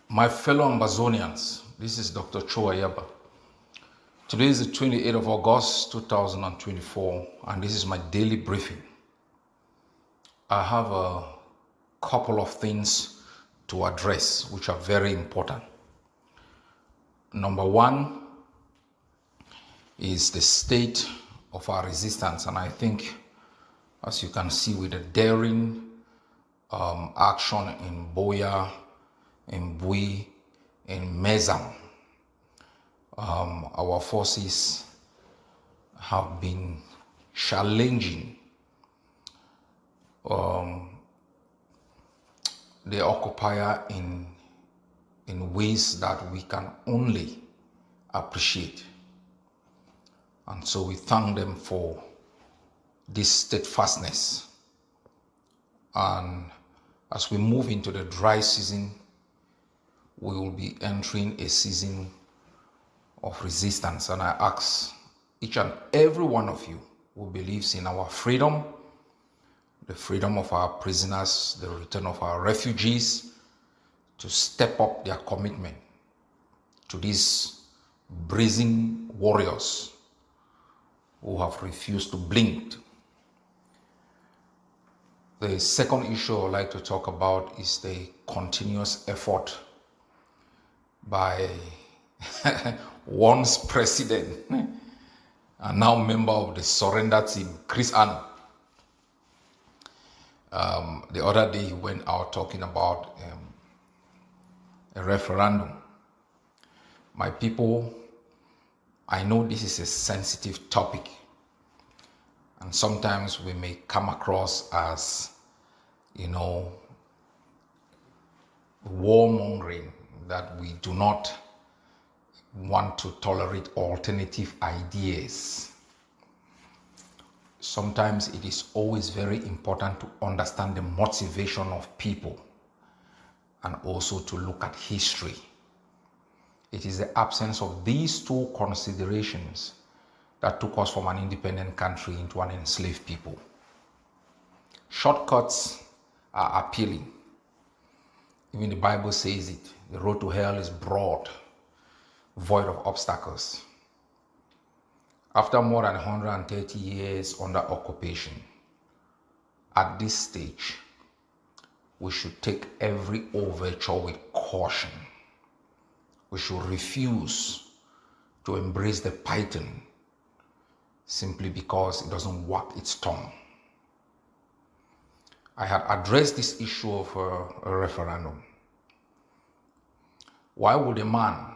My fellow Ambazonians, this is Dr. Cho Ayaba. Today is the 28th of August 2024, and this is my daily briefing. I have a couple of things to address which are very important. Number one is the state of our resistance, and I think, as you can see, with the daring action in Boya, in Bui, in Mezam, our forces have been challenging the occupier in ways that we can only appreciate. And so we thank them for this steadfastness. And as we move into the dry season, we will be entering a season of resistance. And I ask each and every one of you who believes in our freedom, the freedom of our prisoners, the return of our refugees, to step up their commitment to these brazen warriors who have refused to blink. The second issue I'd like to talk about is the continuous effort by once president and now member of the surrender team, Chris Ano. The other day he went out talking about a referendum. My people, I know this is a sensitive topic, and sometimes we may come across as, warmongering, that we do not want to tolerate alternative ideas. Sometimes it is always very important to understand the motivation of people and also to look at history. It is the absence of these two considerations that took us from an independent country into an enslaved people. Shortcuts are appealing. Even the Bible says it. The road to hell is broad, void of obstacles. After more than 130 years under occupation, at this stage, we should take every overture with caution. We should refuse to embrace the python simply because it doesn't wag its tongue. I had addressed this issue of a referendum. Why would a man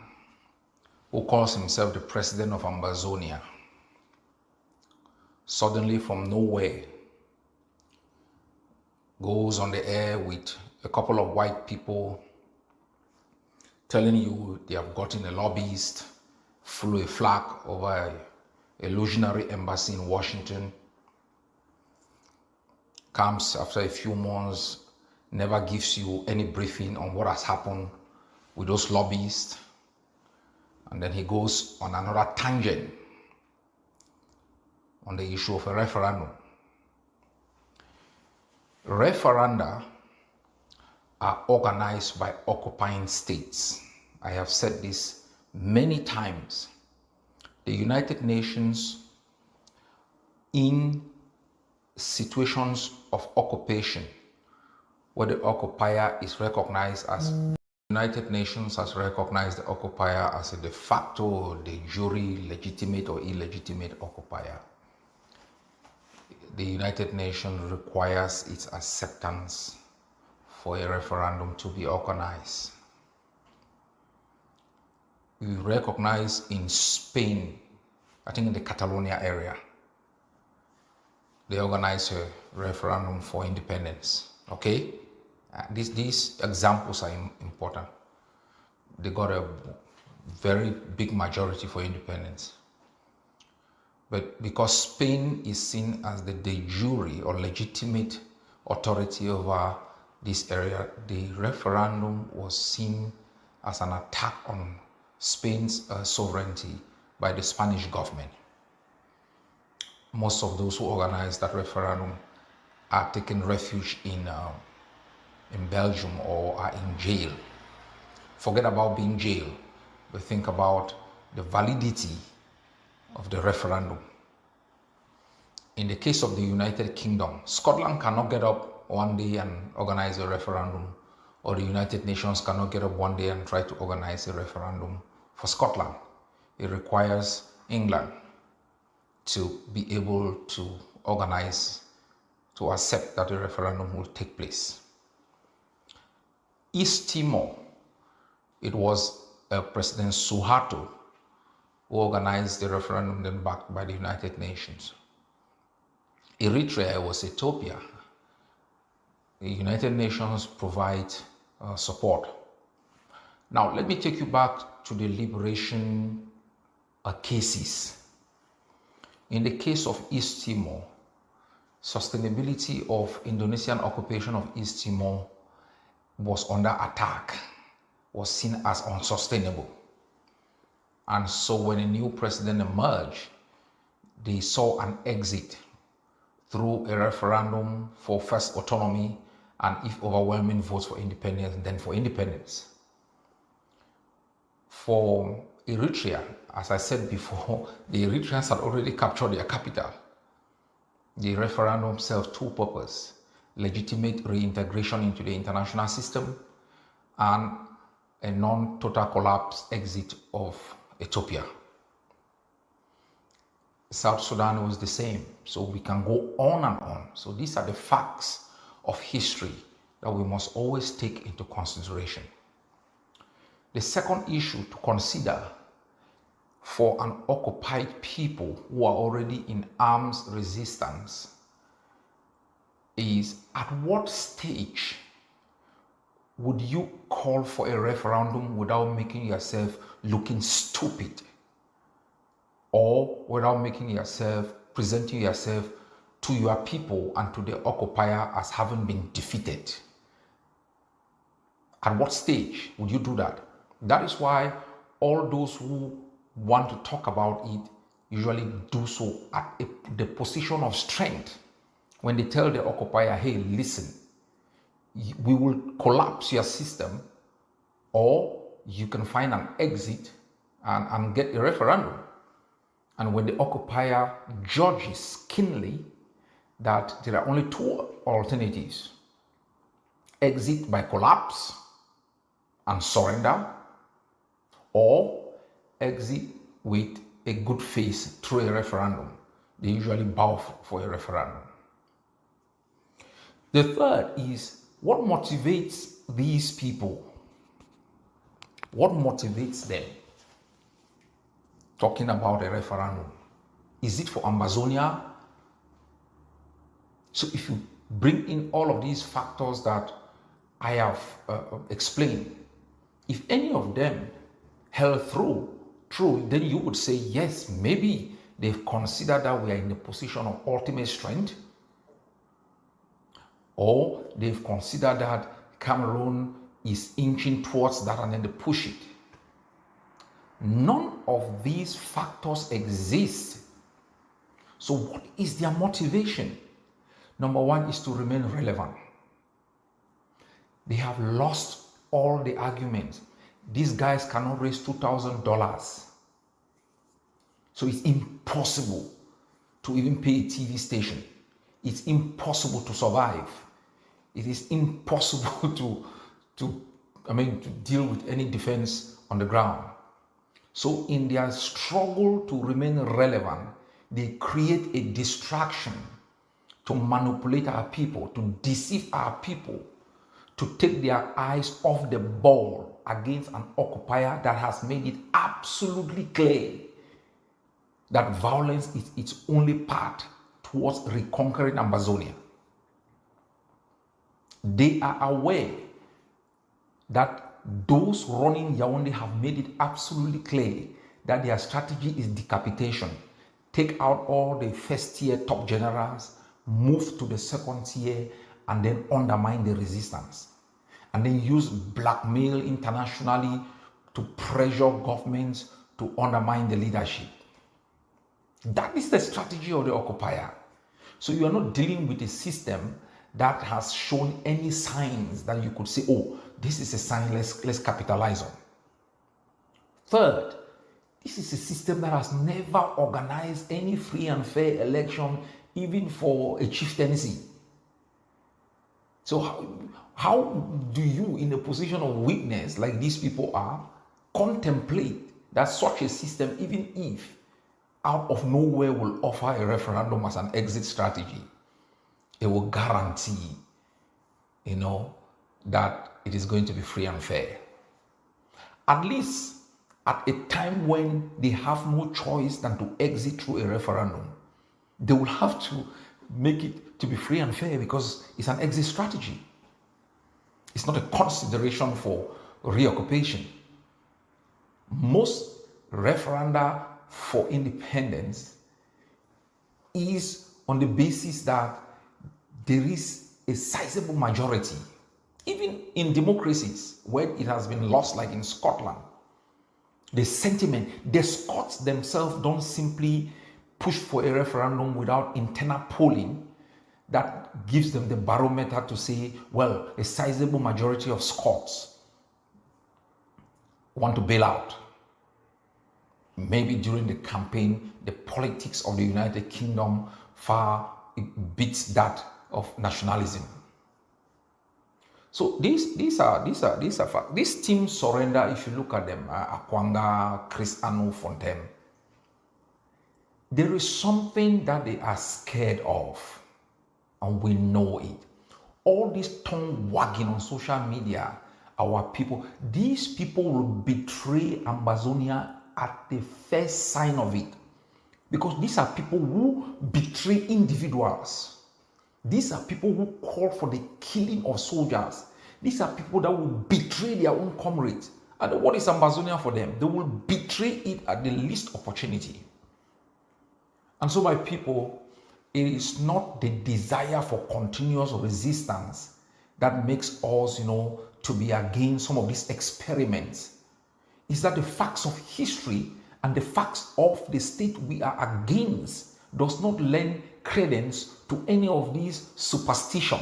who calls himself the president of Ambazonia suddenly from nowhere goes on the air with a couple of white people telling you they have gotten a lobbyist, flew a flag over an illusionary embassy in Washington, comes after a few months, never gives you any briefing on what has happened with those lobbyists, and then he goes on another tangent on the issue of a referendum. Referenda are organized by occupying states. I have said this many times. The United Nations, in situations of occupation where the occupier is recognized as United Nations has recognized the occupier as a de facto, de jure, legitimate or illegitimate occupier. The United Nations requires its acceptance for a referendum to be organized. We recognize in Spain, I think in the Catalonia area, they organized a referendum for independence. Okay? These examples are important. They got a very big majority for independence. But because Spain is seen as the de jure or legitimate authority over this area, the referendum was seen as an attack on Spain's sovereignty by the Spanish government. Most of those who organized that referendum are taking refuge in Belgium or are in jail forget about being jailed. We think about the validity of the referendum. In the case of the United Kingdom, Scotland cannot get up one day and organize a referendum, or the United Nations cannot get up one day and try to organize a referendum for Scotland. It requires England to be able to organize, to accept that a referendum will take place. East Timor, it was President Suharto who organized the referendum, then backed by the United Nations. Eritrea was Ethiopia. The United Nations provide support. Now, let me take you back to the liberation cases. In the case of East Timor, sustainability of Indonesian occupation of East Timor was under attack, was seen as unsustainable. And so when a new president emerged, they saw an exit through a referendum for first autonomy, and if overwhelming votes for independence, then for independence. For Eritrea, as I said before, the Eritreans had already captured their capital. The referendum served two purposes: legitimate reintegration into the international system and a non-total collapse exit of Ethiopia. South Sudan was the same, so we can go on and on. So these are the facts of history that we must always take into consideration. The second issue to consider for an occupied people who are already in armed resistance is, at what stage would you call for a referendum without making yourself looking stupid, or without presenting yourself to your people and to the occupier as having been defeated? At what stage would you do that? That is why all those who want to talk about it usually do so at the position of strength. When they tell the occupier, hey, listen, we will collapse your system, or you can find an exit and get a referendum. And when the occupier judges keenly that there are only two alternatives: exit by collapse and surrender, or exit with a good face through a referendum, they usually bow for a referendum. The third is, what motivates these people? What motivates them talking about a referendum? Is it for Amazonia? So if you bring in all of these factors that I have explained, if any of them held through, then you would say, yes, maybe they've considered that we are in a position of ultimate strength, or they've considered that Cameroon is inching towards that and then they push it. None of these factors exist. So what is their motivation? Number one is to remain relevant. They have lost all the arguments. These guys cannot raise $2,000. So it's impossible to even pay a TV station. It's impossible to survive. It is impossible to deal with any defense on the ground. So in their struggle to remain relevant, they create a distraction to manipulate our people, to deceive our people, to take their eyes off the ball against an occupier that has made it absolutely clear that violence is its only path towards reconquering Amazonia. They are aware that those running Yaoundé have made it absolutely clear that their strategy is decapitation. Take out all the first tier top generals, move to the second tier, and then undermine the resistance. And then use blackmail internationally to pressure governments to undermine the leadership. That is the strategy of the occupier. So you are not dealing with a system that has shown any signs that you could say, oh, this is a sign, let's capitalize on. Third, this is a system that has never organized any free and fair election, even for a chieftaincy. So how do you, in a position of weakness like these people are, contemplate that such a system, even if out of nowhere, will offer a referendum as an exit strategy? It will guarantee, that it is going to be free and fair. At least at a time when they have no choice than to exit through a referendum, they will have to make it to be free and fair because it's an exit strategy. It's not a consideration for reoccupation. Most referenda for independence is on the basis that there is a sizable majority. Even in democracies, where it has been lost, like in Scotland, the sentiment, the Scots themselves don't simply push for a referendum without internal polling that gives them the barometer to say, well, a sizable majority of Scots want to bail out. Maybe during the campaign, the politics of the United Kingdom far beats that of nationalism. So these are facts. This team surrender, if you look at them, Akwanga, Chris Anu Fontaine, there is something that they are scared of, and we know it. All this tongue wagging on social media, our people, these people will betray Ambazonia at the first sign of it. Because these are people who betray individuals. These are people who call for the killing of soldiers. These are people that will betray their own comrades. And what is Ambazonia for them? They will betray it at the least opportunity. And so, my people, it is not the desire for continuous resistance that makes us, to be against some of these experiments. It's that the facts of history and the facts of the state we are against does not lend credence to any of these superstition.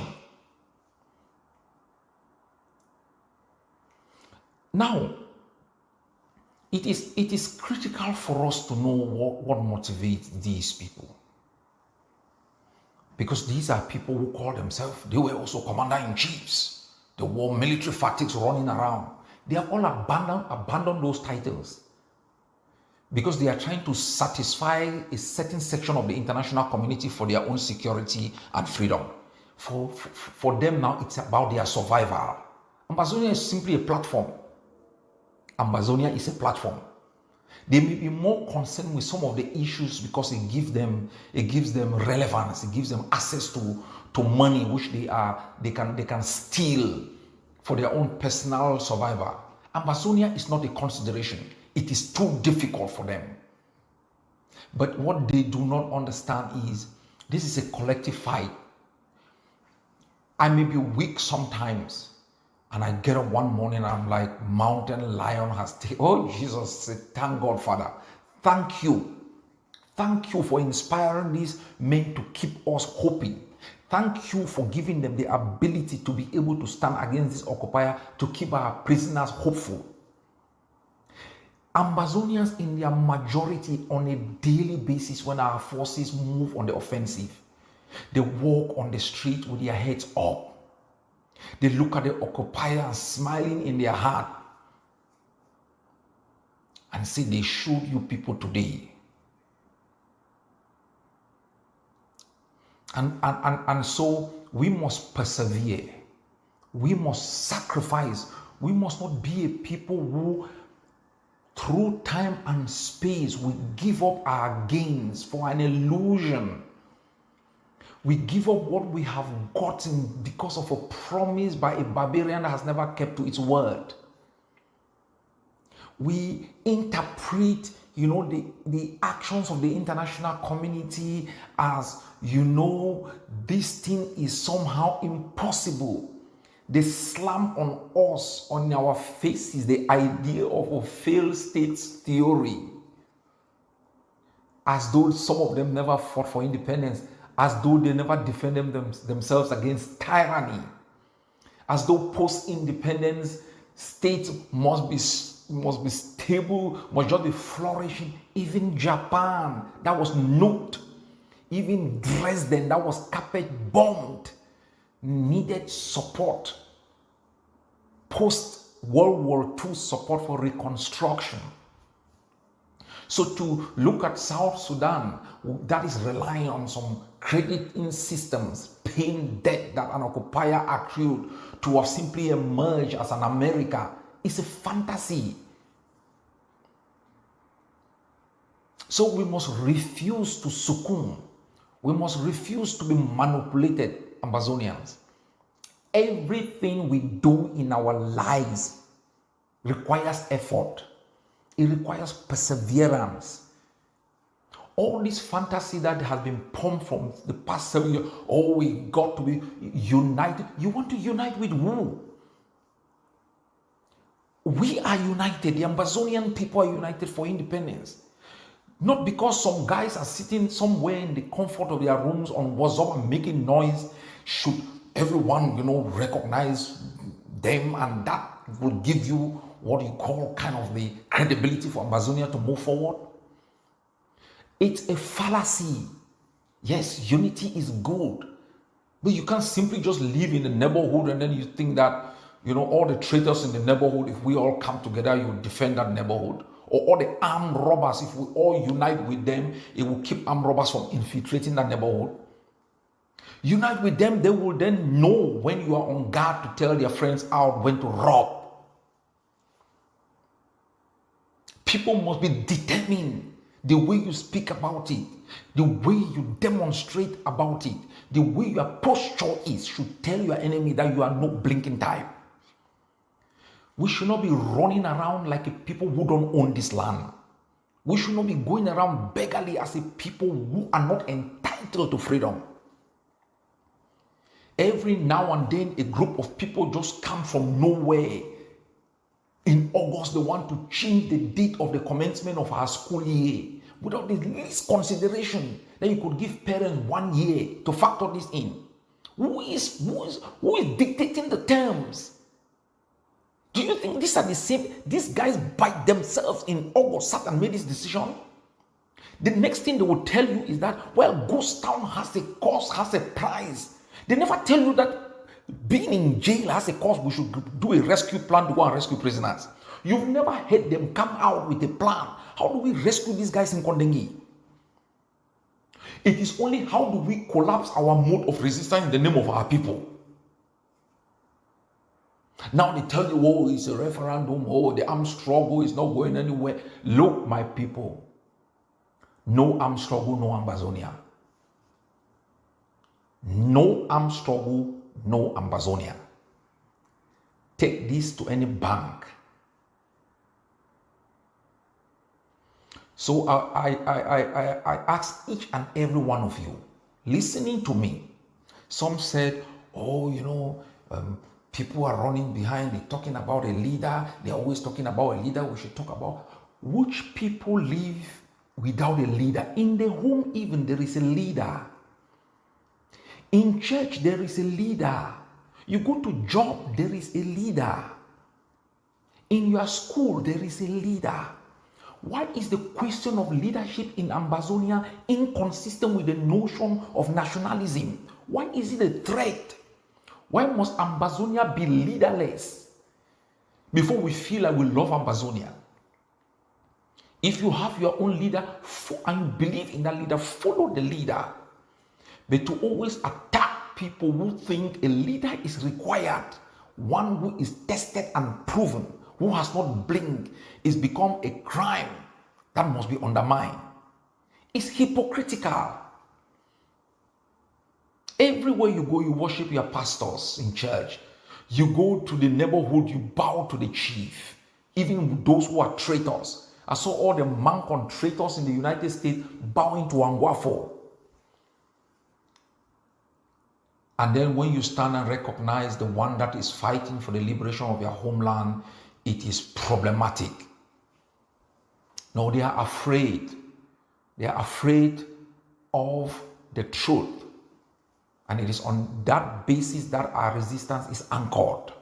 Now, it is critical for us to know what motivates these people. Because these are people who call themselves, they were also commander-in-chiefs. They wore military fatigues running around. They have all abandoned those titles because they are trying to satisfy a certain section of the international community for their own security and freedom. For them now, it's about their survival. Ambazonia is simply a platform. Ambazonia is a platform. They may be more concerned with some of the issues because it gives them relevance, it gives them access to money which they can steal for their own personal survival. Ambazonia is not a consideration. It is too difficult for them. But what they do not understand is this is a collective fight. I may be weak sometimes, and I get up one morning and I'm like, mountain lion has taken. Oh, Jesus, say, thank God, Father. Thank you. Thank you for inspiring these men to keep us hoping. Thank you for giving them the ability to be able to stand against this occupier, to keep our prisoners hopeful. Ambazonians in their majority on a daily basis, when our forces move on the offensive, they walk on the street with their heads up. They look at the occupier smiling in their heart and say, they showed you people today. And so we must persevere. We must sacrifice. We must not be a people who, through time and space, we give up our gains for an illusion. We give up what we have gotten because of a promise by a barbarian that has never kept to its word. We interpret, the actions of the international community as, this thing is somehow impossible. They slam on us, on our faces, the idea of a failed states theory, as though some of them never fought for independence, as though they never defended themselves against tyranny, as though post-independence states must be stable, must just be flourishing. Even Japan, that was nuked. Even Dresden, that was carpet bombed, needed support. Post-World War II support for reconstruction. So to look at South Sudan, that is relying on some crediting systems, paying debt that an occupier accrued to have simply emerged as an America, is a fantasy. So we must refuse to succumb. We must refuse to be manipulated, Amazonians. Everything we do in our lives requires effort. It requires perseverance. All this fantasy that has been pumped from the past 7 years, oh, we got to be united. You want to unite with who? We are united. The Amazonian people are united for independence. Not because some guys are sitting somewhere in the comfort of their rooms on WhatsApp and making noise. Should everyone, recognize them, and that will give you what you call kind of the credibility for Amazonia to move forward? It's a fallacy. Yes, unity is good, but you can't simply just live in the neighborhood and then you think that, all the traitors in the neighborhood, if we all come together, you defend that neighborhood. Or all the armed robbers, if we all unite with them, it will keep armed robbers from infiltrating that neighborhood. Unite with them, they will then know when you are on guard to tell their friends out when to rob. People must be determined. The way you speak about it, the way you demonstrate about it, the way your posture is should tell your enemy that you are no blinking type. We should not be running around like people who don't own this land. We should not be going around beggarly as a people who are not entitled to freedom. Every now and then, a group of people just come from nowhere. In August, they want to change the date of the commencement of our school year without the least consideration that you could give parents 1 year to factor this in. Who is dictating the terms? Do you think these are the same? These guys by themselves in August sat and made this decision? The next thing they will tell you is that, well, Ghost Town has a cost, has a price. They never tell you that being in jail has a cost. We should do a rescue plan to go and rescue prisoners. You've never heard them come out with a plan. How do we rescue these guys in Kondengi? It is only how do we collapse our mode of resistance in the name of our people. Now they tell you, oh, it's a referendum, oh, the armed struggle is not going anywhere. Look, my people, no armed struggle, no Amazonia. No armed struggle, no Amazonia. Take this to any bank. So I ask each and every one of you, listening to me. Some said, oh, people are running behind, they're talking about a leader. They're always talking about a leader. We should talk about which people live without a leader. In the home even, there is a leader. In church, there is a leader. You go to job, there is a leader. In your school, there is a leader. Why is the question of leadership in Amazonia inconsistent with the notion of nationalism? Why is it a threat? Why must Amazonia be leaderless before we feel like we love Amazonia? If you have your own leader and you believe in that leader, follow the leader. But to always attack people who think a leader is required, one who is tested and proven, who has not blinked, is become a crime that must be undermined. It's hypocritical. Everywhere you go, you worship your pastors in church. You go to the neighborhood, you bow to the chief, even those who are traitors. I saw all the Mancon traitors in the United States bowing to Angwafo. And then when you stand and recognize the one that is fighting for the liberation of your homeland, it is problematic. No, they are afraid. They are afraid of the truth. And it is on that basis that our resistance is anchored.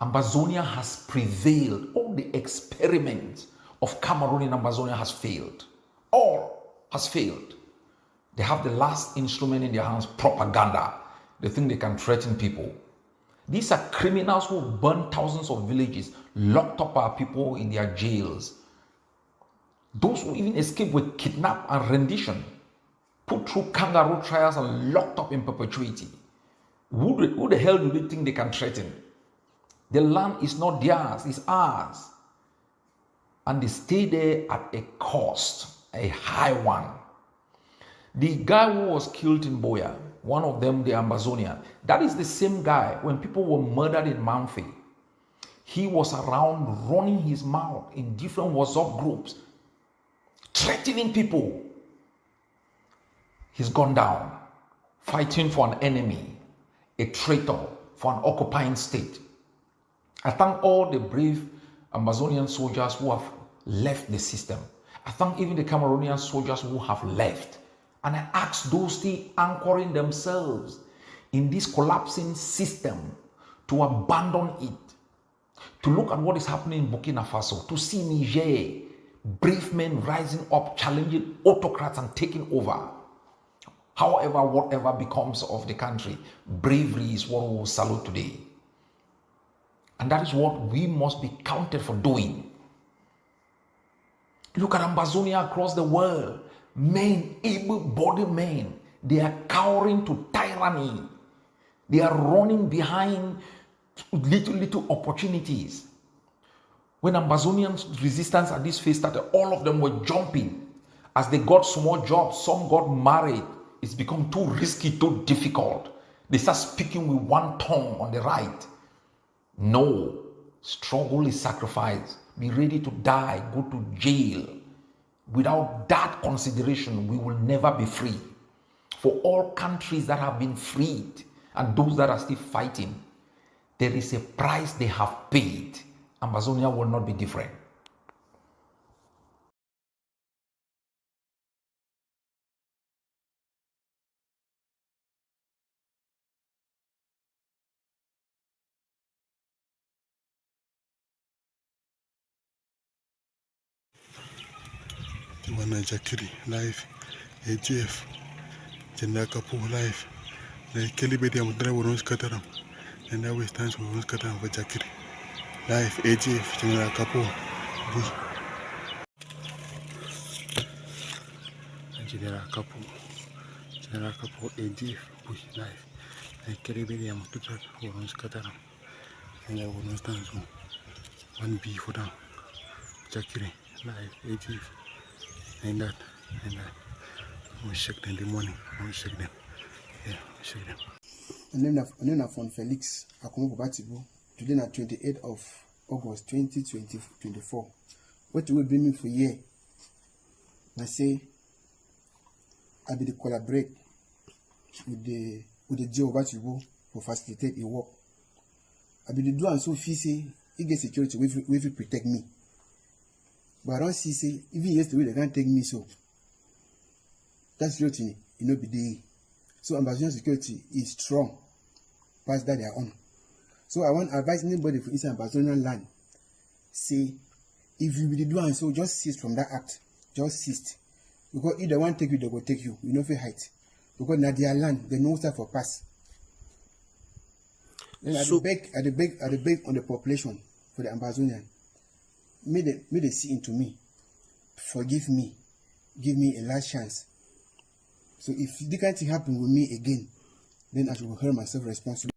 Ambazonia has prevailed. All the experiments of Cameroon in Ambazonia has failed. All has failed. They have the last instrument in their hands, propaganda. They think they can threaten people. These are criminals who have burned thousands of villages, locked up our people in their jails. Those who even escaped with kidnap and rendition, put through kangaroo trials and locked up in perpetuity. Who the hell do they think they can threaten? The land is not theirs, it's ours. And they stay there at a cost, a high one. The guy who was killed in Boya, one of them, the Ambazonian, that is the same guy when people were murdered in Manfi. He was around running his mouth in different WhatsApp groups, threatening people. He's gone down, fighting for an enemy, a traitor for an occupying state. I thank all the brave Amazonian soldiers who have left the system. I thank even the Cameroonian soldiers who have left. And I ask those still anchoring themselves in this collapsing system to abandon it, to look at what is happening in Burkina Faso, to see Niger, brave men rising up, challenging autocrats and taking over. However, whatever becomes of the country, bravery is what we will salute today. And that is what we must be counted for doing. Look at Ambazonia across the world. Men, able-bodied men, they are cowering to tyranny. They are running behind little opportunities. When Ambazonian resistance at this phase started, all of them were jumping. As they got small jobs, some got married. It's become too risky, too difficult. They start speaking with one tongue on the right. No, struggle is sacrifice. Be ready to die, go to jail. Without that consideration, we will never be free. For all countries that have been freed and those that are still fighting, there is a price they have paid. Amazonia will not be different. Wana Jakiri live, AGF, Jenda Kapu live, the Kelibedi Amudra Wonos Kataram, and now we stand for Wonos Kataram for Jakiri live, AGF, Jenda Kapu, Jenda Kapu, AGF, Bush live, the Kelibedi Amudra Wonos Kataram, and I will not stand for 1B for them, Jakiri live, AGF. And that, we shake them in the morning, we shake them, yeah, we shake them. And then I found Felix Akumo Batibu, today na 28th of August 2024. What will bring me for year? I say, I be the collaborate with the Joe Batibu for facilitate the work. I be the do and so fee say, he get security will protect me. But I don't see say even yesterday they can't take me so. That's the thing, you know, be the so Ambazonian security is strong, past that they are on. So I want to advise anybody for inside Ambazonian land, say if you really do and so just cease from that act, just cease. Because if they want to take you, they will take you. You know for height. Because na their land, they know stuff for pass. Then so, I beg on the population for the Ambazonian. May they see into me, forgive me, give me a last chance. So if the kind of thing happen with me again, then I will hold myself responsible.